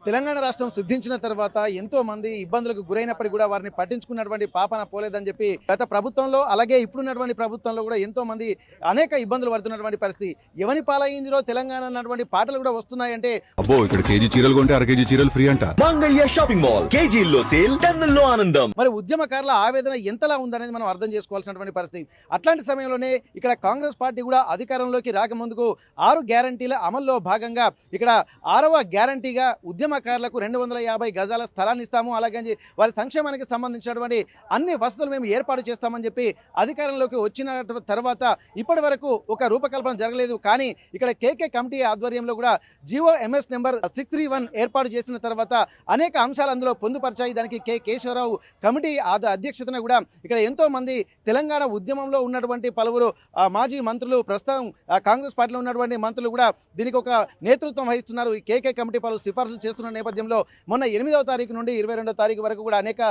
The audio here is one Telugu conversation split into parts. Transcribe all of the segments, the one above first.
తెలంగాణ రాష్ట్రం సిద్ధించిన తర్వాత ఎంతో మంది ఇబ్బందులకు గురైనప్పటికీ కూడా వారిని పట్టించుకున్నటువంటి పాపన పోలేదని చెప్పి గత ప్రభుత్వంలో అలాగే ఇప్పుడున్నటువంటి ప్రభుత్వంలో కూడా ఎంతో మంది అనేక ఇబ్బందులు పడుతున్నటువంటి పరిస్థితి. ఎవని పాలైందిలో తెలంగాణ అన్నటువంటి పాటలు కూడా వస్తున్నాయంటే అబ్బో ఇక్కడ కేజీ చీరలు కొంటే అర కేజీ చీరలు ఫ్రీ అంట. మంగళ్య షాపింగ్ మాల్ కేజీల్లో సేల్ టన్నుల్లో ఆనందం. మరి ఉద్యమకారుల ఆవేదన ఎంతలా ఉందనేది మనం అర్థం చేసుకోవాల్సినటువంటి పరిస్థితి. అట్లాంటి సమయంలోనే ఇక్కడ కాంగ్రెస్ పార్టీ కూడా అధికారంలోకి రాకముందుకు 6 గ్యారంటీల అమల్లో భాగంగా ఇక్కడ 6వ గ్యారంటీగా ఉద్యమకారులకు 250 గజాల స్థలాన్ని ఇస్తాము, అలాగే వారి సంక్షేమానికి సంబంధించినటువంటి అన్ని వసతులు మేము ఏర్పాటు చేస్తామని చెప్పి అధికారంలోకి వచ్చిన తర్వాత ఇప్పటి వరకు ఒక రూపకల్పన జరగలేదు. కానీ ఇక్కడ కేకే కమిటీ ఆధ్వర్యంలో కూడా జియో ఎంఎస్ నెంబర్ 631 ఏర్పాటు చేసిన తర్వాత అనేక అంశాలు అందులో పొందుపరిచాయి. దానికి కె కేశవరావు కమిటీ అధ్యక్షతన కూడా ఇక్కడ ఎంతో మంది తెలంగాణ ఉద్యమంలో ఉన్నటువంటి పలువురు మాజీ మంత్రులు, ప్రస్తుతం కాంగ్రెస్ పార్టీలో ఉన్నటువంటి మంత్రులు కూడా దీనికి ఒక నేతృత్వం వహిస్తున్నారు. ఈ కేకే కమిటీ పలు సిఫార్సులు చేస్తున్న నేపథ్యంలో మొన్న 8వ తారీఖు నుండి 22వ తారీఖు వరకు కూడా అనేక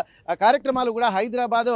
కార్యక్రమాలు కూడా హైదరాబాద్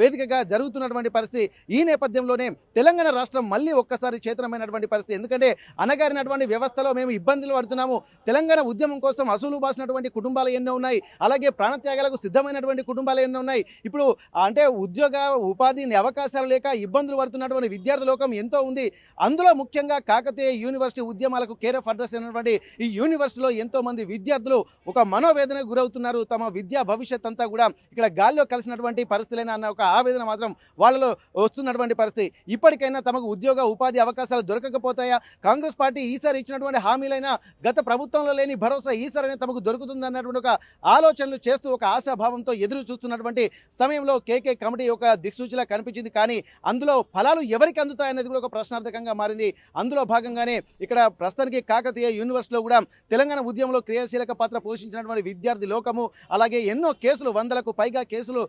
వేదికగా జరుగుతున్నటువంటి పరిస్థితి. ఈ నేపథ్యంలోనే తెలంగాణ రాష్ట్రం మళ్ళీ ఒక్కసారి చేతనమైనటువంటి పరిస్థితి. ఎందుకంటే అనగారినటువంటి వ్యవస్థలో మేము ఇబ్బందులు పడుతున్నాము. తెలంగాణ ఉద్యమం కోసం అసూలు బాసినటువంటి కుటుంబాలు ఎన్నో ఉన్నాయి, అలాగే ప్రాణత్యాగాలకు సిద్ధమైనటువంటి కుటుంబాలు ఎన్నో ఉన్నాయి. ఇప్పుడు అంటే ఉద్యోగ ఉపాధి అవకాశాలు లేక ఇబ్బందులు పడుతున్నటువంటి విద్యార్థి లోకం ఎంతో ఉంది. అందులో ముఖ్యంగా కాకతీయ యూనివర్సిటీ ఉద్యమాలకు కేర్ ఆఫ్ అడ్రస్ అయినటువంటి ఈ యూనివర్సిటీలో ఎంతో మంది విద్యార్థులు ఒక మనోవేదనకు గురవుతున్నారు. తమ విద్యా భవిష్యత్ అంతా కూడా ఇక్కడ గాల్లో కలిసినటువంటి పరిస్థితులైనా అన్న ఒక ఆవేదన మాత్రం వాళ్ళలో వస్తున్నటువంటి పరిస్థితి. ఇప్పటికైనా తమకు ఉద్యోగ ఉపాధి అవకాశాలు దొరకకపోతాయా? కాంగ్రెస్ పార్టీ ఈసారి ఇచ్చినటువంటి హామీలైనా గత ప్రభుత్వంలో లేని భరోసా ఈసారైనా తమకు దొరుకుతుంది అన్నటువంటి ఒక ఆలోచనలు చేస్తూ ఒక ఆశాభావంతో ఎదురు చూస్తున్నటువంటి సమయంలో కేకే కమిటీ ఒక దిక్సూచిలా కనిపించింది. కానీ అందులో ఫలాలు ఎవరికి అందుతాయనేది కూడా ఒక ప్రశ్నార్థకంగా మారింది. అందులో భాగంగానే ఇక్కడ ప్రస్తుతానికి కాకతీయ యూనివర్సిటీలో కూడా తెలంగాణ ఉద్యమంలో క్రియాశీలక పాత్ర పోషించినటువంటి విద్యార్థి లోకము, అలాగే ఎన్నో కేసులు, 100లకు పైగా కేసులు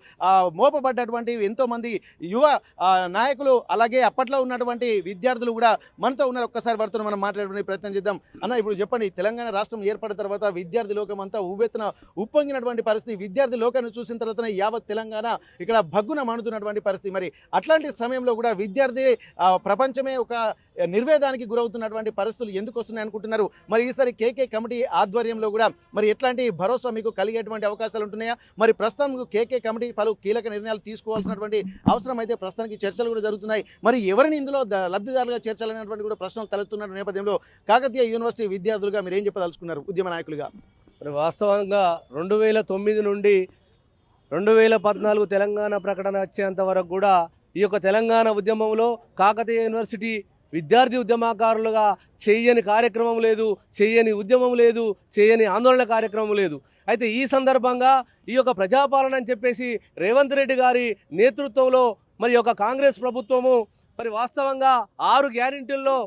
మోపబడ్డటువంటి ఎంతో మంది యువ నాయకులు, అలాగే అప్పట్లో ఉన్నటువంటి విద్యార్థులు కూడా మనతో ఉన్నారు. ఒక్కసారి వారితో మనం మాట్లాడుకునే ప్రయత్నం చేద్దాం. అన్న, ఇప్పుడు చెప్పండి, తెలంగాణ రాష్ట్రం ఏర్పడిన తర్వాత విద్యార్థి లోకం అంతా ఉవ్వెత్తున ఉప్పొంగినటువంటి పరిస్థితి. విద్యార్థి లోకాన్ని చూసిన తర్వాతనే యావత్ తెలంగాణ ఇక్కడ భగ్గున మణుతున్నటువంటి పరిస్థితి. మరి అట్లాంటి సమయంలో కూడా విద్యార్థి ప్రపంచమే ఒక నిర్వేదానికి గురవుతున్నటువంటి పరిస్థితులు ఎందుకు వస్తున్నాయి అనుకుంటున్నారు? మరి ఈసారి కేకే కమిటీ ఆధ్వర్యంలో కూడా మరి ఎట్లాంటి భరోసా మీకు కలిగేటువంటి అవకాశాలు ఉంటున్నాయా? మరి ప్రస్తుతం కేకే కమిటీ పలు కీలక నిర్ణయాలు తీసుకోవాల్సినటువంటి అవసరం అయితే ప్రస్తుతానికి చర్చలు కూడా జరుగుతున్నాయి. మరి ఎవరిని ఇందులో లబ్ధిదారులుగా చేర్చాలనేటువంటి కూడా ప్రశ్నలు తలెత్తున్న నేపథ్యంలో కాకతీయ యూనివర్సిటీ విద్యార్థులుగా మీరు ఏం చెప్పదలుచుకున్నారు ఉద్యమ నాయకులుగా? మరి వాస్తవంగా 2009 నుండి 2014 తెలంగాణ ప్రకటన వచ్చేంత వరకు కూడా ఈ యొక్క తెలంగాణ ఉద్యమంలో కాకతీయ యూనివర్సిటీ విద్యార్థి ఉద్యమకారులుగా చేయని కార్యక్రమం లేదు, చేయని ఉద్యమం లేదు, చేయని ఆందోళన కార్యక్రమం లేదు. అయితే ఈ సందర్భంగా ఈ యొక్క ప్రజాపాలన అని చెప్పేసి రేవంత్ రెడ్డి గారి నేతృత్వంలో మరి యొక్క కాంగ్రెస్ ప్రభుత్వము మరి వాస్తవంగా 6 గ్యారెంటీల్లో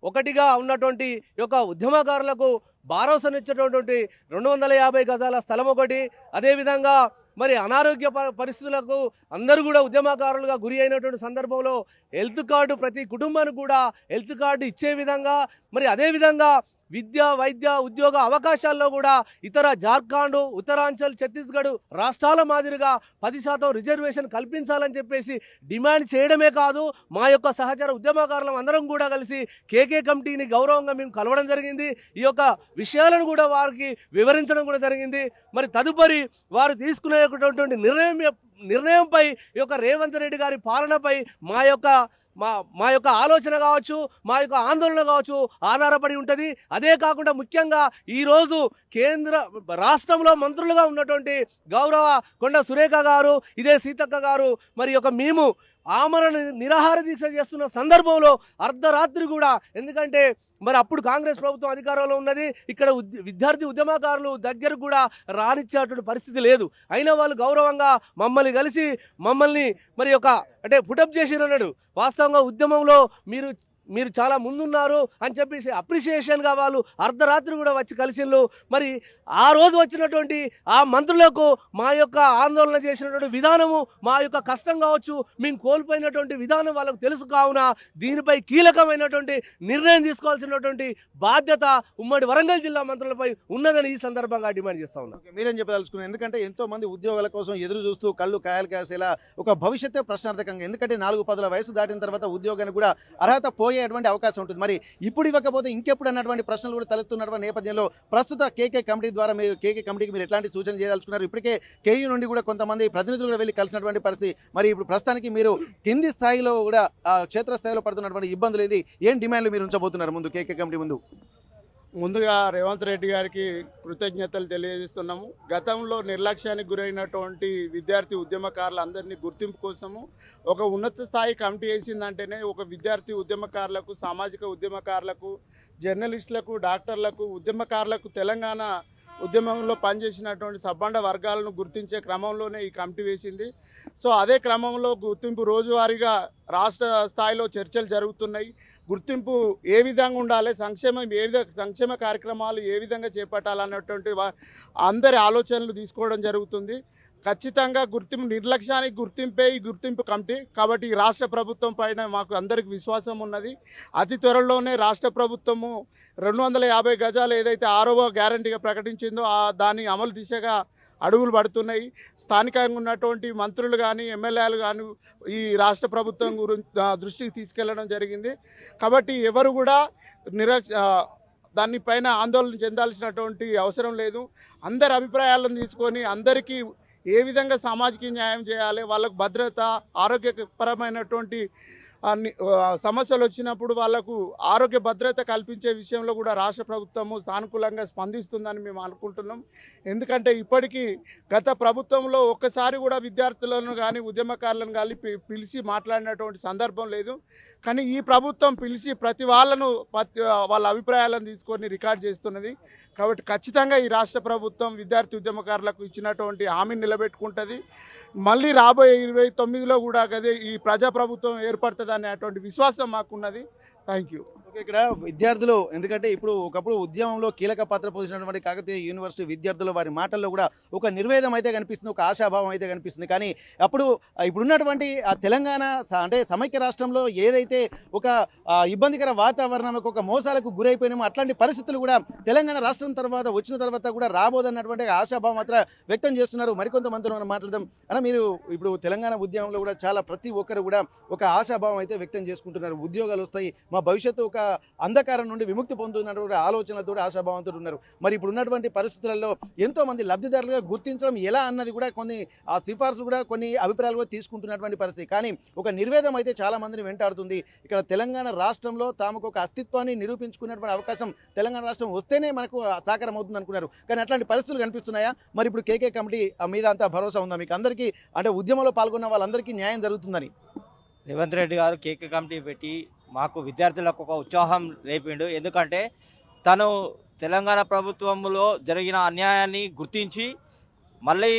ఒకటిగా ఉన్నటువంటి యొక్క ఉద్యమకారులకు భరోసానిచ్చేటటువంటి 250 గజాల స్థలం ఒకటి, అదేవిధంగా మరి అనారోగ్య పరిస్థితులకు అందరూ కూడా ఉద్యమకారులుగా గురి అయినటువంటి సందర్భంలో హెల్త్ కార్డు ప్రతి కుటుంబానికి కూడా హెల్త్ కార్డు ఇచ్చే విధంగా, మరి అదేవిధంగా విద్య, వైద్య, ఉద్యోగ అవకాశాల్లో కూడా ఇతర జార్ఖండ్, ఉత్తరాంచల్, ఛత్తీస్గఢ్ రాష్ట్రాల మాదిరిగా 10% రిజర్వేషన్ కల్పించాలని చెప్పేసి డిమాండ్ చేయడమే కాదు, మా యొక్క సహచర ఉద్యమకారులం అందరం కూడా కలిసి కేకే కమిటీని గౌరవంగా మేము కలవడం జరిగింది. ఈ యొక్క విషయాలను కూడా వారికి వివరించడం కూడా జరిగింది. మరి తదుపరి వారు తీసుకునేటువంటి నిర్ణయంపై ఈ యొక్క రేవంత్ రెడ్డి గారి పాలనపై మా యొక్క ఆలోచన కావచ్చు, మా యొక్క ఆందోళన కావచ్చు ఆధారపడి ఉంటుంది. అదే కాకుండా ముఖ్యంగా ఈరోజు రాష్ట్రంలో మంత్రులుగా ఉన్నటువంటి గౌరవ కొండ సురేఖ గారు, ఇదే సీతక్క గారు మరి యొక్క మేము ఆమరణ నిరాహార దీక్ష చేస్తున్న సందర్భంలో అర్ధరాత్రి కూడా, ఎందుకంటే మరి అప్పుడు కాంగ్రెస్ ప్రభుత్వం అధికారంలో ఉన్నది, ఇక్కడ విద్యార్థి ఉద్యమకారులు దగ్గర కూడా రానిచ్చేటువంటి పరిస్థితి లేదు. అయినా వాళ్ళు గౌరవంగా మమ్మల్ని కలిసి మమ్మల్ని మరి ఒక అంటే పుటప్ చేసిరన్నాడు. వాస్తవంగా ఉద్యమంలో మీరు చాలా ముందున్నారు అని చెప్పేసి అప్రిషియేషన్గా వాళ్ళు అర్ధరాత్రి కూడా వచ్చి కలిసిండ్రు. మరి ఆ రోజు వచ్చినటువంటి ఆ మంత్రులకు మా యొక్క ఆందోళన చేసినటువంటి విధానము, మా యొక్క కష్టం కావచ్చు, మేము కోల్పోయినటువంటి విధానం వాళ్ళకు తెలుసు. కావున దీనిపై కీలకమైనటువంటి నిర్ణయం తీసుకోవాల్సినటువంటి బాధ్యత ఉమ్మడి వరంగల్ జిల్లా మంత్రులపై ఉన్నదని ఈ సందర్భంగా డిమాండ్ చేస్తా ఉన్నాం. మీరేం చెప్పదలుచుకున్నారు? ఎందుకంటే ఎంతో మంది ఉద్యోగాల కోసం ఎదురు చూస్తూ కళ్ళు కాయలు కాసేలా ఒక భవిష్యత్తే ప్రశ్నార్థకంగా, ఎందుకంటే 4 పదుల వయసు దాటిన తర్వాత ఉద్యోగానికి కూడా అర్హత పోయే పోయేటువంటి అవకాశం ఉంటుంది. మరి ఇప్పుడు ఇవ్వకపోతే ఇంకెప్పుడు అన్నటువంటి ప్రశ్నలు కూడా తలెత్తున్నటువంటి నేపథ్యంలో ప్రస్తుత కేకే కమిటీ ద్వారా కేకే కమిటీకి మీరు ఎట్లాంటి సూచన చేయదలుచుకున్నారు? ఇప్పటికే కేయూ నుండి కూడా కొంతమంది ప్రతినిధులు కూడా వెళ్ళి కలిసినటువంటి పరిస్థితి. మరి ఇప్పుడు ప్రస్తుతానికి మీరు కింది స్థాయిలో కూడా క్షేత్రస్థాయిలో పడుతున్నటువంటి ఇబ్బందులు ఏది, ఏం డిమాండ్లు మీరు ఉంచబోతున్నారు ముందు కేకే కమిటీ ముందు? ముందుగా రేవంత్ రెడ్డి గారికి కృతజ్ఞతలు తెలియజేస్తున్నాము. గతంలో నిర్లక్ష్యానికి గురైనటువంటి విద్యార్థి ఉద్యమకారులందరినీ గుర్తింపు కోసము ఒక ఉన్నత స్థాయి కమిటీ వేసిందంటేనే ఒక విద్యార్థి ఉద్యమకారులకు, సామాజిక ఉద్యమకారులకు, జర్నలిస్టులకు, డాక్టర్లకు, ఉద్యమకారులకు, తెలంగాణ ఉద్యమంలో పనిచేసినటువంటి సబ్బండ వర్గాలను గుర్తించే క్రమంలోనే ఈ కమిటీ వేసింది. సో అదే క్రమంలో గుర్తింపు రోజువారీగా రాష్ట్ర స్థాయిలో చర్చలు జరుగుతున్నాయి. గుర్తింపు ఏ విధంగా ఉండాలి, సంక్షేమ కార్యక్రమాలు ఏ విధంగా చేపట్టాలన్నటువంటి అందరి ఆలోచనలు తీసుకోవడం జరుగుతుంది. ఖచ్చితంగా నిర్లక్ష్యానికి గుర్తింపే ఈ గుర్తింపు కమిటీ. కాబట్టి ఈ రాష్ట్ర ప్రభుత్వం పైన మాకు అందరికి విశ్వాసం ఉన్నది. అతి త్వరలోనే రాష్ట్ర ప్రభుత్వము 250 గజాలు ఏదైతే 6వ గ్యారంటీగా ప్రకటించిందో దాన్ని అమలు దిశగా అడుగులు పడుతున్నాయి. స్థానికంగా ఉన్నటువంటి మంత్రులు కానీ, ఎమ్మెల్యేలు కానీ ఈ రాష్ట్ర ప్రభుత్వం దృష్టికి తీసుకెళ్లడం జరిగింది. కాబట్టి ఎవరు కూడా దానిపైన ఆందోళన చెందాల్సినటువంటి అవసరం లేదు. అందరి అభిప్రాయాలను తీసుకొని అందరికీ ఏ విధంగా సామాజిక న్యాయం చేయాలి, వాళ్ళకు భద్రత, ఆరోగ్యపరమైనటువంటి సమస్యలు వచ్చినప్పుడు వాళ్లకు ఆరోగ్య భద్రత కల్పించే విషయంలో కూడా రాష్ట్ర ప్రభుత్వము సానుకూలంగా స్పందిస్తుందని మేము అనుకుంటున్నాం. ఎందుకంటే ఇప్పటికీ గత ప్రభుత్వంలో ఒక్కసారి కూడా విద్యార్థులను కానీ ఉద్యమకారులను కానీ పిలిచి మాట్లాడినటువంటి సందర్భం లేదు. కానీ ఈ ప్రభుత్వం పిలిచి ప్రతి వాళ్ళ అభిప్రాయాలను తీసుకొని రికార్డ్ చేస్తున్నది. కాబట్టి ఖచ్చితంగా ఈ రాష్ట్ర ప్రభుత్వం విద్యార్థి ఉద్యమకారులకు ఇచ్చినటువంటి హామీని నిలబెట్టుకుంటుంది. మళ్ళీ రాబోయే 29లో కూడా అదే ఈ ప్రజాప్రభుత్వం ఏర్పడుతుంది అనేటువంటి విశ్వాసం మాకున్నది. Thank you. ఇక్కడ విద్యార్థులు, ఎందుకంటే ఒకప్పుడు ఉద్యమంలో కీలక పాత్ర పోషించినటువంటి కాకతీయ యూనివర్సిటీ విద్యార్థులు వారి మాటల్లో కూడా ఒక నిర్వేదం అయితే కనిపిస్తుంది, ఒక ఆశాభావం అయితే కనిపిస్తుంది. కానీ ఇప్పుడున్నటువంటి ఆ తెలంగాణ అంటే సమైక్య రాష్ట్రంలో ఏదైతే ఒక ఇబ్బందికర వాతావరణం, ఒక మోసాలకు గురైపోయినామో అట్లాంటి పరిస్థితులు కూడా తెలంగాణ రాష్ట్రం వచ్చిన తర్వాత కూడా రాబోదన్నటువంటి ఆశాభావం మాత్రం వ్యక్తం చేస్తున్నారు. మరికొంతమందితో మనం మాట్లాడదాం. అన్న, మీరు ఇప్పుడు తెలంగాణ ఉద్యమంలో కూడా చాలా ప్రతి ఒక్కరు కూడా ఒక ఆశాభావం అయితే వ్యక్తం చేసుకుంటున్నారు. ఉద్యోగాలు వస్తాయి, మా భవిష్యత్తు ఒక అంధకారం నుండి విముక్తి పొందుతున్నటువంటి ఆలోచనలతో, ఆశాభావంతో ఉన్నారు. మరి ఇప్పుడు ఉన్నటువంటి పరిస్థితులలో ఎంతో మంది లబ్ధిదారులుగా గుర్తించడం ఎలా అన్నది కూడా కొన్ని సిఫార్సులు కూడా, కొన్ని అభిప్రాయాలు కూడా తీసుకుంటున్నటువంటి పరిస్థితి. కానీ ఒక నిర్వేదం అయితే చాలా మందిని వెంటాడుతుంది. ఇక్కడ తెలంగాణ రాష్ట్రంలో తాముకు ఒక అస్తిత్వాన్ని నిరూపించుకునేటువంటి అవకాశం తెలంగాణ రాష్ట్రం వస్తేనే మనకు సాకారం అవుతుంది అనుకున్నారు. కానీ అట్లాంటి పరిస్థితులు కనిపిస్తున్నాయా? మరి ఇప్పుడు కేకే కమిటీ మీద అంతా భరోసా ఉందా మీకు అందరికీ? అంటే ఉద్యమంలో పాల్గొన్న వాళ్ళందరికీ న్యాయం జరుగుతుందని రేవంత్ రెడ్డి గారు కేకే కమిటీ పెట్టి మాకు విద్యార్థులకు ఒక ఉత్సాహం రేపిండు. ఎందుకంటే తను తెలంగాణ ప్రభుత్వంలో జరిగిన అన్యాయాన్ని గుర్తించి, మళ్ళీ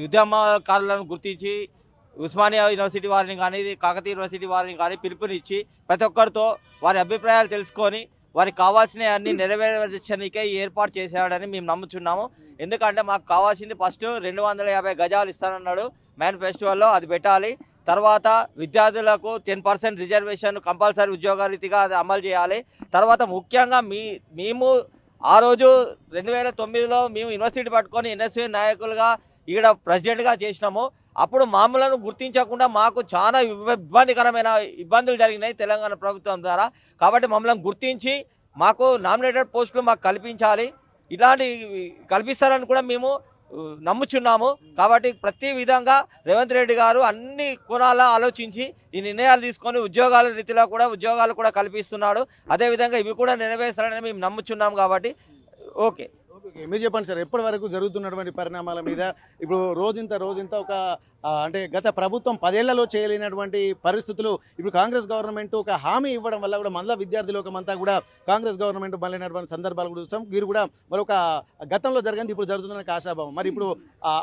ఉద్యమకారులను గుర్తించి, ఉస్మానియా యూనివర్సిటీ వారిని కానీ, కాకతీయ యూనివర్సిటీ వారిని కానీ పిలుపునిచ్చి ప్రతి ఒక్కరితో వారి అభిప్రాయాలు తెలుసుకొని వారికి కావాల్సినవన్నీ నెరవేర్చడానికే ఏర్పాటు చేశాడని మేము నమ్ముచున్నాము. ఎందుకంటే మాకు కావాల్సింది ఫస్ట్ 250 గజాలు ఇస్తానన్నాడు మేనిఫెస్టోలో, అది పెట్టాలి. తర్వాత విద్యార్థులకు 10% రిజర్వేషన్ కంపల్సరీ ఉద్యోగరీతిగా అది అమలు చేయాలి. తర్వాత ముఖ్యంగా మేము ఆ రోజు 2009లో మేము యూనివర్సిటీ పట్టుకొని ఎన్ఎస్యూ నాయకులుగా ఈడ ప్రెసిడెంట్గా చేసినాము. అప్పుడు మామూలను గుర్తించకుండా మాకు చాలా ఇబ్బందికరమైన ఇబ్బందులు జరిగినాయి తెలంగాణ ప్రభుత్వం ద్వారా. కాబట్టి మమ్మల్ని గుర్తించి మాకు నామినేటెడ్ పోస్టులు మాకు కల్పించాలి, ఇలాంటి కల్పిస్తారని కూడా మేము నమ్ముచున్నాము. కాబట్టి ప్రతి విధంగా రేవంత్ రెడ్డి గారు అన్ని కోణాల ఆలోచించి ఈ నిర్ణయాలు తీసుకొని ఉద్యోగాల రీతిలో కూడా ఉద్యోగాలు కూడా కల్పిస్తున్నాడు. అదేవిధంగా ఇవి కూడా నెరవేర్చాలని మేము నమ్ముచున్నాం. కాబట్టి ఓకే, మీరు చెప్పండి సార్, ఎప్పటి వరకు జరుగుతున్నటువంటి పరిణామాల మీద ఇప్పుడు రోజంత ఒక అంటే గత ప్రభుత్వం 10 ఏళ్లలో చేయలేనటువంటి పరిస్థితులు ఇప్పుడు కాంగ్రెస్ గవర్నమెంట్ ఒక హామీ ఇవ్వడం వల్ల కూడా మళ్ళీ విద్యార్థులమంతా కూడా కాంగ్రెస్ గవర్నమెంట్ మళ్ళినటువంటి సందర్భాలు కూడా చూస్తాం. వీరు కూడా మరొక గతంలో జరిగింది ఇప్పుడు జరుగుతున్న ఆశాభావం. మరి ఇప్పుడు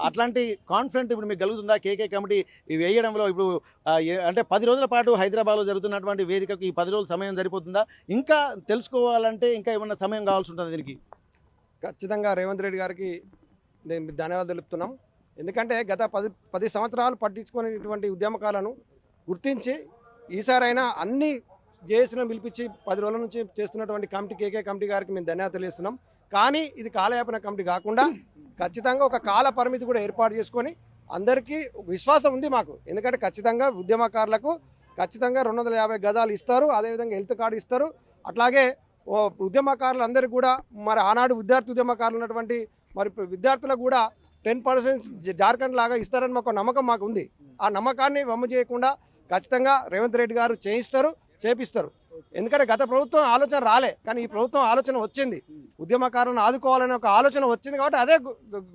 అట్లాంటి కాన్ఫిడెంట్ ఇప్పుడు మీకు కలుగుతుందా కేకే కమిటీ వేయడంలో? ఇప్పుడు అంటే 10 రోజుల పాటు హైదరాబాద్లో జరుగుతున్నటువంటి వేదికకు ఈ 10 రోజుల సమయం సరిపోతుందా? ఇంకా తెలుసుకోవాలంటే ఇంకా ఏమన్నా సమయం కావాల్సి ఉంటుంది దీనికి? ఖచ్చితంగా రేవంత్ రెడ్డి గారికి ధన్యవాదాలు తెలుపుతున్నాం. ఎందుకంటే గత 10 సంవత్సరాలు పట్టించుకునేటువంటి ఉద్యమకాలను గుర్తించి ఈసారైనా అన్ని జేఏసీలను పిలిపించి 10 రోజుల నుంచి చేస్తున్నటువంటి కమిటీ కేకే కమిటీ గారికి మేము ధన్యవాదాలు తెలియజేస్తున్నాం. కానీ ఇది కాలయాపన కమిటీ కాకుండా ఖచ్చితంగా ఒక కాల పరిమితి కూడా ఏర్పాటు చేసుకొని అందరికీ విశ్వాసం ఉంది మాకు. ఎందుకంటే ఖచ్చితంగా ఉద్యమకారులకు ఖచ్చితంగా 250 గజాలు ఇస్తారు. అదేవిధంగా హెల్త్ కార్డు ఇస్తారు. అట్లాగే ఉద్యమకారులు అందరికీ కూడా మరి ఆనాడు విద్యార్థి ఉద్యమకారులు ఉన్నటువంటి మరి విద్యార్థులకు కూడా 10% జార్ఖండ్ లాగా ఇస్తారని మాకు నమ్మకం మాకు ఉంది. ఆ నమ్మకాన్ని వమ్ము చేయకుండా ఖచ్చితంగా రేవంత్ రెడ్డి గారు చేపిస్తారు. ఎందుకంటే గత ప్రభుత్వం ఆలోచన రాలే, కానీ ఈ ప్రభుత్వం ఆలోచన వచ్చింది. ఉద్యమకారులను ఆదుకోవాలనే ఒక ఆలోచన వచ్చింది కాబట్టి అదే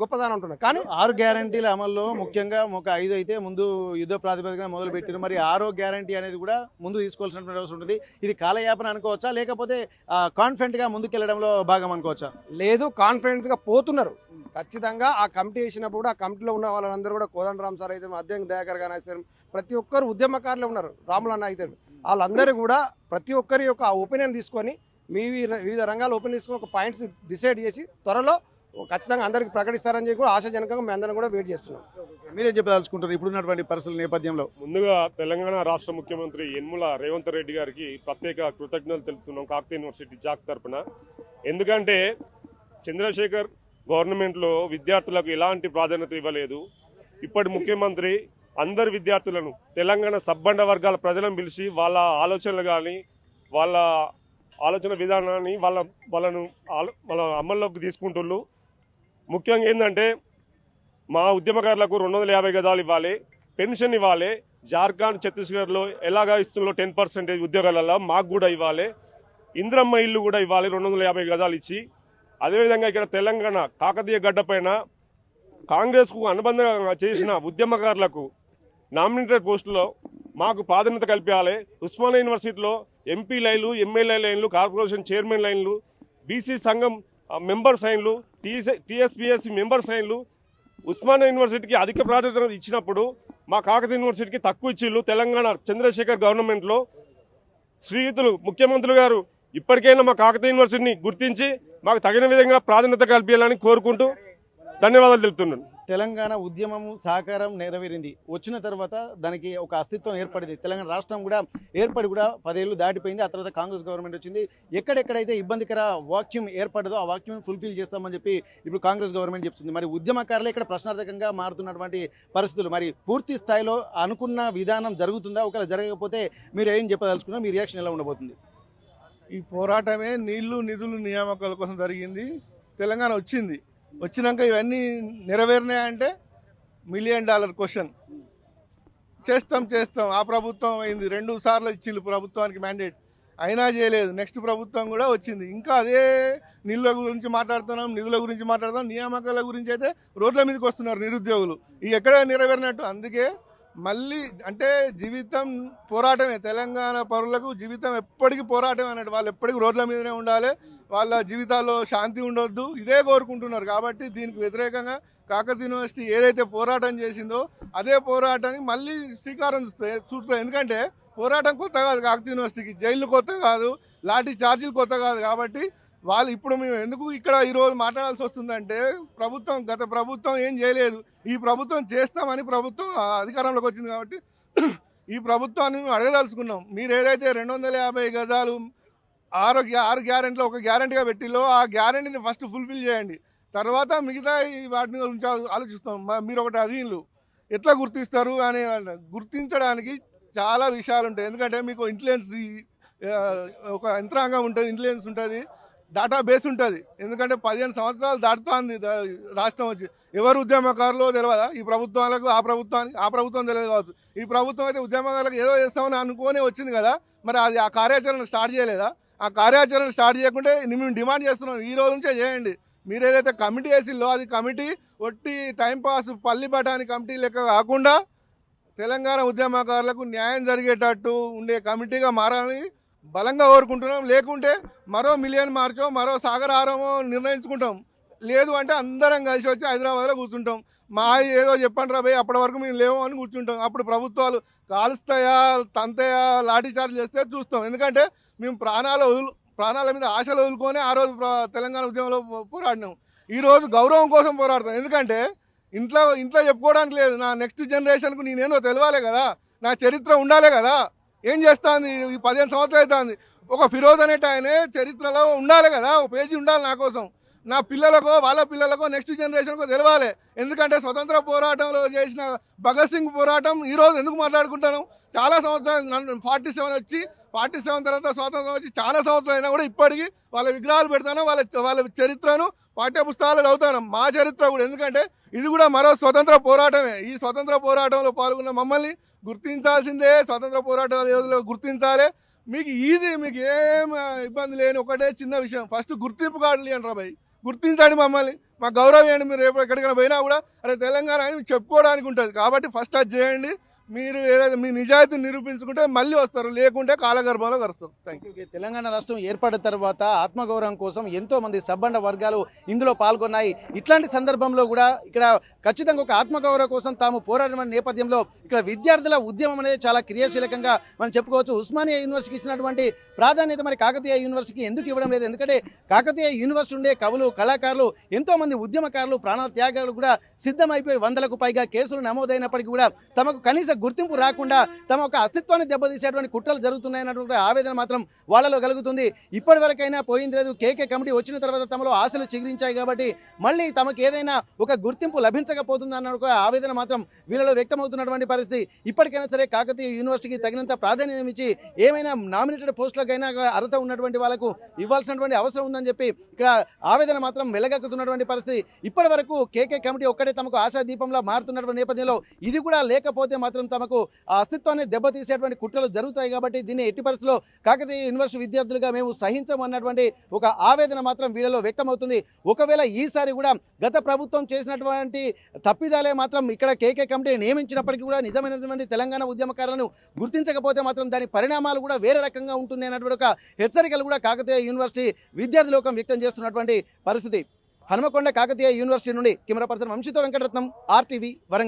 గొప్పదాని అంటున్నాను. కానీ 6 గ్యారంటీల అమల్లో ముఖ్యంగా ఒక 5 అయితే ముందు యుద్ధ ప్రాతిపదికన మొదలు పెట్టారు. మరి 6వ గ్యారంటీ అనేది కూడా ముందు తీసుకోవాల్సినటువంటి అవసరం ఉంటుంది. ఇది కాలయాపన అనుకోవచ్చా, లేకపోతే కాన్ఫిడెంట్ గా ముందుకెళ్లడంలో భాగం అనుకోవచ్చా? లేదు, కాన్ఫిడెంట్ గా పోతున్నారు. ఖచ్చితంగా ఆ కమిటీ వేసినప్పుడు కూడా ఆ కమిటీలో ఉన్న వాళ్ళందరూ కూడా కోదండరామ్ సార్ అయితే, అధ్యక్ష దయాకర్ గారు అయితే, ప్రతి ఒక్కరు ఉద్యమకారులు ఉన్నారు. రాములన్న అయితే వాళ్ళందరూ కూడా ప్రతి ఒక్కరి యొక్క ఒపీనియన్ తీసుకొని వివిధ రంగాల ఒపీనియన్ తీసుకొని ఒక పాయింట్స్ డిసైడ్ చేసి త్వరలో ఖచ్చితంగా అందరికి ప్రకటిస్తారని చెప్పి కూడా ఆశాజనకంగా మేము అందరం కూడా వెయిట్ చేస్తున్నాం. మీరేం చెప్పదలుచుకుంటారు ఇప్పుడున్నటువంటి పరిస్థితుల నేపథ్యంలో? ముందుగా తెలంగాణ రాష్ట్ర ముఖ్యమంత్రి యనమల రేవంత్ రెడ్డి గారికి ప్రత్యేక కృతజ్ఞతలు తెలుపుతున్నాం కాకతీయ యూనివర్సిటీ జాక్ తరపున. ఎందుకంటే చంద్రశేఖర్ గవర్నమెంట్లో విద్యార్థులకు ఎలాంటి ప్రాధాన్యత ఇవ్వలేదు. ఇప్పటి ముఖ్యమంత్రి అందరి విద్యార్థులను, తెలంగాణ సబ్బండ వర్గాల ప్రజలను పిలిచి వాళ్ళ ఆలోచనలు కానీ వాళ్ళ ఆలోచన విధానాన్ని వాళ్ళను అమల్లోకి తీసుకుంటున్నారు. ముఖ్యంగా ఏంటంటే మా ఉద్యమకారులకు 250 గజాలు ఇవ్వాలి, పెన్షన్ ఇవ్వాలి. జార్ఖండ్ ఛత్తీస్గఢ్లో ఎలాగా ఇస్తుందో 10% ఉద్యోగాలలో మాకు కూడా ఇవ్వాలి. ఇంద్రమ్మ ఇల్లు కూడా ఇవ్వాలి 250 గజాలు ఇచ్చి. అదేవిధంగా ఇక్కడ తెలంగాణ కాకతీయ గడ్డ పైన కాంగ్రెస్కు అనుబంధంగా చేసిన ఉద్యమకారులకు నామినేటెడ్ పోస్టులో మాకు ప్రాధాన్యత కల్పించాలి. ఉస్మానియా యూనివర్సిటీలో ఎంపీ లైన్లు, ఎమ్మెల్యే లైన్లు, కార్పొరేషన్ చైర్మన్ లైన్లు, బీసీ సంఘం మెంబర్ సైన్లు, టీఎస్పీఎస్సీ మెంబర్ సైన్లు ఉస్మానియా యూనివర్సిటీకి అధిక ప్రాధాన్యత ఇచ్చినప్పుడు మా కాకతీయ యూనివర్సిటీకి తక్కువ ఇచ్చిళ్ళు. తెలంగాణ చంద్రశేఖర్ గవర్నమెంట్లో శ్రీయుతులు ముఖ్యమంత్రి గారు ఇప్పటికైనా మా కాకతీయ యూనివర్సిటీని గుర్తించి మాకు తగిన విధంగా ప్రాధాన్యత కల్పించాలని కోరుకుంటూ ధన్యవాదాలు తెలుపుతున్నాను. తెలంగాణ ఉద్యమం సహకారం నెరవేరింది. వచ్చిన తర్వాత దానికి ఒక అస్తిత్వం ఏర్పడింది. తెలంగాణ రాష్ట్రం కూడా ఏర్పడి కూడా 10 ఏళ్ళు దాటిపోయింది. ఆ తర్వాత కాంగ్రెస్ గవర్నమెంట్ వచ్చింది. ఎక్కడెక్కడైతే ఇబ్బందికర వాక్యూమ్ ఏర్పడదో ఆ వాక్యూమ్ ఫుల్ఫిల్ చేస్తామని చెప్పి ఇప్పుడు కాంగ్రెస్ గవర్నమెంట్ చెప్తుంది. మరి ఉద్యమకారులు ఇక్కడ ప్రశ్నార్థకంగా మారుతున్నటువంటి పరిస్థితులు, మరి పూర్తి స్థాయిలో అనుకున్న విధానం జరుగుతుందా? ఒకవేళ జరగకపోతే మీరు ఏం చెప్పదలుచుకున్నా, మీ రియాక్షన్ ఎలా ఉండబోతుంది? ఈ పోరాటమే నీళ్లు నిధులు నియామకాల కోసం జరిగింది. తెలంగాణ వచ్చినాక ఇవన్నీ నెరవేరినాయంటే $1 మిలియన్ క్వశ్చన్. చేస్తాం ఆ ప్రభుత్వం అయింది, 2 సార్లు ఇచ్చింది ప్రభుత్వానికి మ్యాండేట్, అయినా చేయలేదు. నెక్స్ట్ ప్రభుత్వం కూడా వచ్చింది, ఇంకా అదే నీళ్ళ గురించి మాట్లాడుతున్నాం, నిధుల గురించి మాట్లాడుతున్నాం. నియామకాల గురించి అయితే రోడ్ల మీదకి వస్తున్నారు నిరుద్యోగులు. ఇవి ఎక్కడ నెరవేరినట్టు? అందుకే మళ్ళీ అంటే జీవితం పోరాటమే. తెలంగాణ పౌరులకు జీవితం ఎప్పటికీ పోరాటం అన్నట్టు. వాళ్ళు ఎప్పటికీ రోడ్ల మీదనే ఉండాలి, వాళ్ళ జీవితాల్లో శాంతి ఉండొద్దు, ఇదే కోరుకుంటున్నారు. కాబట్టి దీనికి వ్యతిరేకంగా కాకతీయ యూనివర్సిటీ ఏదైతే పోరాటం చేసిందో అదే పోరాటానికి మళ్ళీ శ్రీకారం చుడుతుంది. ఎందుకంటే పోరాటం కొత్త కాదు కాకతీయ యూనివర్సిటీకి, జైళ్ళు కొత్త కాదు, లాఠీ ఛార్జీలు కొత్త కాదు. కాబట్టి వాళ్ళు ఇప్పుడు మేము ఎందుకు ఇక్కడ ఈరోజు మాట్లాడాల్సి వస్తుందంటే గత ప్రభుత్వం ఏం చేయలేదు, ఈ ప్రభుత్వం చేస్తామని ప్రభుత్వం అధికారంలోకి వచ్చింది. కాబట్టి ఈ ప్రభుత్వాన్ని మేము అడగదలుచుకున్నాం. మీరు ఏదైతే 250 గజాలు 6 గ్యారెంటీలో ఒక గ్యారెంటీగా పెట్టిలో ఆ గ్యారెంటీని ఫస్ట్ ఫుల్ఫిల్ చేయండి, తర్వాత మిగతా వాటిని గురించి ఆలోచిస్తాం. మీరు ఒకటి అడిగిన్లు ఎట్లా గుర్తిస్తారు అని. గుర్తించడానికి చాలా విషయాలు ఉంటాయి. ఎందుకంటే మీకు ఇంటెలిజెన్స్ ఒక యంత్రాంగం ఉంటుంది, ఇంటెలిజెన్స్ ఉంటుంది, డేటాబేస్ ఉంటుంది. ఎందుకంటే 15 సంవత్సరాలు దాటుతుంది రాష్ట్రం వచ్చి. ఎవరు ఉద్యమకారులు తెలియదా ఈ ప్రభుత్వాలకు? ఆ ప్రభుత్వం తెలియదు కావచ్చు. ఈ ప్రభుత్వం అయితే ఉద్యమకారులకు ఏదో చేస్తామని అనుకోనే వచ్చింది కదా, మరి అది ఆ కార్యాచరణ స్టార్ట్ చేయలేదా? ఆ కార్యాచరణ స్టార్ట్ చేయకుంటే మేము డిమాండ్ చేస్తున్నాం, ఈ రోజు నుంచే చేయండి. మీరు ఏదైతే కమిటీ వేసిల్లో అది కమిటీ ఒట్టి టైంపాస్ పల్లి బఠాని కమిటీ లెక్క కాకుండా తెలంగాణ ఉద్యమకారులకు న్యాయం జరిగేటట్టు ఉండే కమిటీగా మారాలని బలంగా కోరుకుంటున్నాం. లేకుంటే మరో మిలియన్ మార్చో మరో సాగర్ ఆరమో నిర్ణయించుకుంటాం. లేదు అంటే అందరం కలిసి వచ్చి హైదరాబాద్లో కూర్చుంటాం. మా ఏదో చెప్పండి రా భయ్, అప్పటి వరకు మేము లేవు అని కూర్చుంటాం. అప్పుడు ప్రభుత్వాలు కాలుస్తాయా, తంతాయా, లాఠీ చార్జ్ చేస్తే చూస్తాం. ఎందుకంటే మేము ప్రాణాల మీద ఆశలు వదులుకొని ఆ రోజు తెలంగాణ ఉద్యమంలో పోరాడినాం. ఈరోజు గౌరవం కోసం పోరాడతాం. ఎందుకంటే ఇంట్లో చెప్పుకోవడానికి లేదు. నా నెక్స్ట్ జనరేషన్కు నేనేందో తెలవాలే కదా, నా చరిత్ర ఉండాలే కదా. ఏం చేస్తుంది ఈ 15 సంవత్సరాలు అవుతుంది. ఒక ఫిరోజ్ అనేట ఆయనే చరిత్రలో ఉండాలి కదా, ఒక పేజీ ఉండాలి నా కోసం. నా పిల్లలకో వాళ్ళ పిల్లలకో నెక్స్ట్ జనరేషన్కో తెలవాలి. ఎందుకంటే స్వతంత్ర పోరాటంలో చేసిన భగత్ సింగ్ పోరాటం ఈరోజు ఎందుకు మాట్లాడుకుంటాను? చాలా సంవత్సరాలు 47 వచ్చి 47 తర్వాత స్వాతంత్రం వచ్చి చాలా సంవత్సరాలు అయినా కూడా ఇప్పటికీ వాళ్ళ విగ్రహాలు పెడతాను, వాళ్ళ చరిత్రను పాఠ్య పుస్తకాలు చదువుతాను, మా చరిత్ర కూడా. ఎందుకంటే ఇది కూడా మరో స్వతంత్ర పోరాటమే. ఈ స్వతంత్ర పోరాటంలో పాల్గొన్న మమ్మల్ని గుర్తించాల్సిందే, స్వతంత్ర పోరాటాలు గుర్తించాలి. మీకు ఈజీ, మీకు ఏం ఇబ్బంది లేని ఒకటే చిన్న విషయం, ఫస్ట్ గుర్తింపు కార్డులు ఇవ్వండి రా భయ్, గుర్తించండి మమ్మల్ని, మాకు గౌరవం ఇవ్వండి. మీరు ఎక్కడికైనా పోయినా కూడా అరే తెలంగాణ అని చెప్పుకోవడానికి ఉంటుంది. కాబట్టి ఫస్ట్ అది చేయండి. మీరు ఏదైతే మీ నిజాయితీ నిరూపించుకుంటే మళ్ళీ వస్తారు, లేకుంటే కాలగర్భంలో కలుస్తారు. Thank you. తెలంగాణ రాష్ట్రం ఏర్పడిన తర్వాత ఆత్మగౌరవం కోసం ఎంతో మంది సబ్బండ వర్గాలు ఇందులో పాల్గొన్నాయి. ఇట్లాంటి సందర్భంలో కూడా ఇక్కడ ఖచ్చితంగా ఒక ఆత్మగౌరవం కోసం తాము పోరాడిన నేపథ్యంలో ఇక్కడ విద్యార్థుల ఉద్యమం అనేది చాలా క్రియాశీలకంగా మనం చెప్పుకోవచ్చు. ఉస్మానియా యూనివర్సిటీకి ఇచ్చినటువంటి ప్రాధాన్యత మరి కాకతీయ యూనివర్సిటీకి ఎందుకు ఇవ్వడం లేదు? ఎందుకంటే కాకతీయ యూనివర్సిటీ ఉండే కవులు, కళాకారులు, ఎంతో మంది ఉద్యమకారులు ప్రాణ త్యాగాలు కూడా సిద్ధమైపోయి 100లకు పైగా కేసులు నమోదైనప్పటికీ కూడా తమకు కనీస గుర్తింపు రాకుండా తమ ఒక అస్తిత్వాన్ని దెబ్బతీసేటువంటి కుట్రలు జరుగుతున్నాయన్నటువంటి ఆవేదన మాత్రం వాళ్ళలో కలుగుతుంది. ఇప్పటి వరకైనా పోయింది లేదు. కేకే కమిటీ వచ్చిన తర్వాత తమలో ఆశలు చిగురించాయి కాబట్టి మళ్ళీ తమకు ఏదైనా ఒక గుర్తింపు లభించకపోతుంది అన్న ఒక ఆవేదన మాత్రం వీళ్ళలో వ్యక్తమవుతున్నటువంటి పరిస్థితి. ఇప్పటికైనా సరే కాకతీయ యూనివర్సిటీకి తగినంత ప్రాధాన్యత ఇచ్చి ఏమైనా నామినేటెడ్ పోస్టులకైనా అర్హత ఉన్నటువంటి వాళ్ళకు ఇవ్వాల్సినటువంటి అవసరం ఉందని చెప్పి ఇక్కడ ఆవేదన మాత్రం వెలగక్కుతున్నటువంటి పరిస్థితి. ఇప్పటి వరకు కేకే కమిటీ ఒక్కటే తమకు ఆశాదీపంలో మారుతున్నటువంటి నేపథ్యంలో ఇది కూడా లేకపోతే మాత్రం తమకు ఆ అస్తిత్వాన్ని దెబ్బతీసేటువంటి కుట్రలు జరుగుతాయి. కాబట్టి దీన్ని ఎట్టి పరిస్థితుల్లో కాకతీయ యూనివర్సిటీ విద్యార్థులుగా మేము సహించము అన్నటువంటి ఒక ఆవేదన మాత్రం వీళ్ళలో వ్యక్తమవుతుంది. ఒకవేళ ఈసారి కూడా గత ప్రభుత్వం చేసినటువంటి తప్పిదాలే మాత్రం ఇక్కడ కేకే కమిటీని నియమించినప్పటికీ కూడా నిజమైనటువంటి తెలంగాణ ఉద్యమకారులను గుర్తించకపోతే మాత్రం దాని పరిణామాలు కూడా వేరే రకంగా ఉంటుంది అన్నటువంటి ఒక హెచ్చరికలు కూడా కాకతీయ యూనివర్సిటీ విద్యార్థి లోకం వ్యక్తం చేస్తున్నటువంటి పరిస్థితి. హనుమకొండ కాకతీయ యూనివర్సిటీ నుండి కెమెరా పర్సన్ వంశీతో వెంకటరత్నం, RTV వరంగల్.